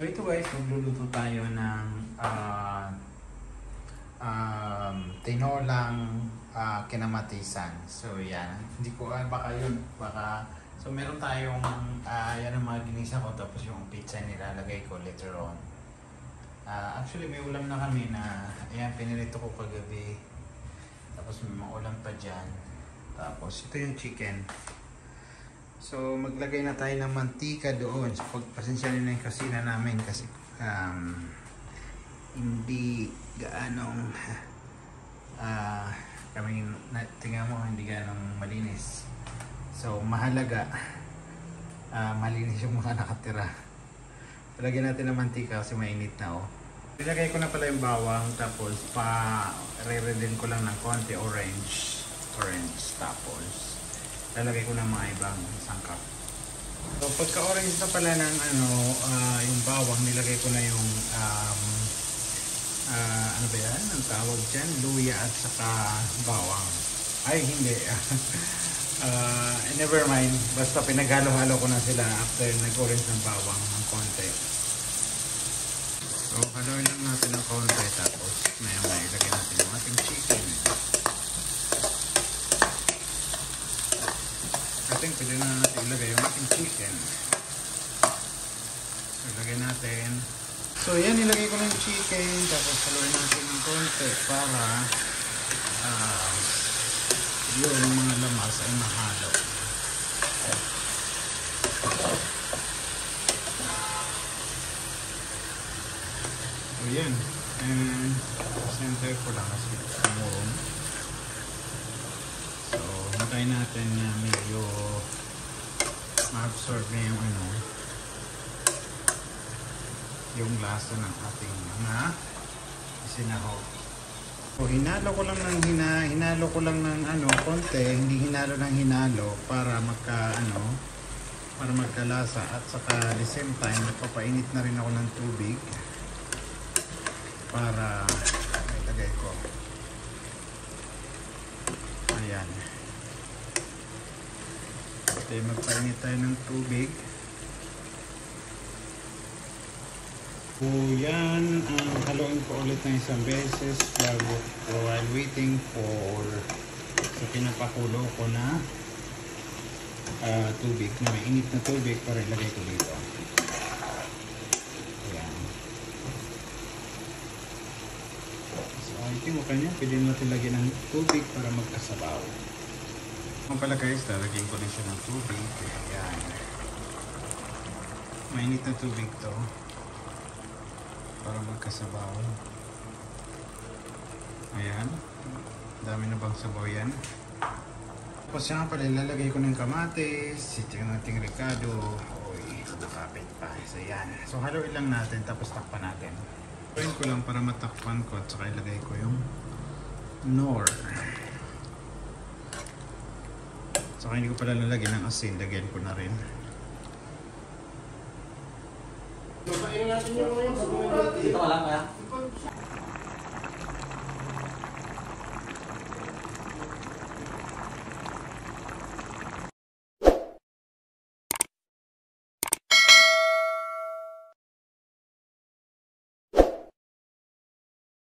Ito guys, magluluto tayo ng tinolang kinamatisan. So yan, hindi ko baka yun, baka so meron tayong yan ang mga ginisa ko, tapos yung pizza nilalagay ko later on. Actually may ulam na kami na ayan, pinirito ko kagabi, tapos may mga ulam pa dyan, tapos ito yung chicken. So maglagay na tayo ng mantika doon. So pagpasensya na yung kasina namin kasi hindi gaanong kami tingnan mo, hindi gaanong malinis. So mahalaga malinis yung mga nakatira. Lagyan natin ng mantika kasi mainit na oh. Nilagay ko na pala yung bawang, tapos re-redin ko lang ng konti orange, tapos lalagay ko ng mga ibang sangkap. So pagka-orange na pala ng yung bawang, nilagay ko na yung ano ba yan? Ang tawag dyan? Luya at saka bawang. Ay hindi. Never mind. Basta pinaghalo-halo ko na sila after nag-orange ng bawang ng konti. So haluin lang natin ng konti, tapos maya-maya ilagay natin yung ating chicken. Pwede na natin ilagay yung ating chicken. Ilagay natin. So yan, ilagay ko na yung chicken, tapos haluin natin ng konti para yung mga lamas ay mahalo. So yan, and center ko lang kasi kumurong. Hintayin natin na medyo ma-absorb na yung lasa ng ating mga sinahog. So hinalo ko lang ng konti, hindi hinalo ng hinalo para magkalasa, at saka at the same time nagpapainit na rin ako ng tubig para ilagay ko. Ayan. Okay, magpainit tayo ng tubig. So yan, haluin ko ulit ng isang beses while waiting for sa pinapakulo ko na tubig, na may init na tubig para ilagay ko dito. Ayan. So ito mo kanya, pwede natin lagyan ng tubig para magkasabaw. Kung pala guys, lalagyan ko rin siya ng tubig. Ayan. Mainit na tubig to para magkasabaw. Ayan. Dami na bang sabaw yan. Tapos yan pala, lalagay ko ng kamatis. Ito yung ating ricado. Uy, nakapit pa. So yan. So haluin lang natin, tapos takpan natin. Haluin ko lang para matakpan ko, at saka ilagay ko yung nor. Saka hindi ko pala lalagyan ng asin, lagyan ko na rin. Dito ka lang kaya?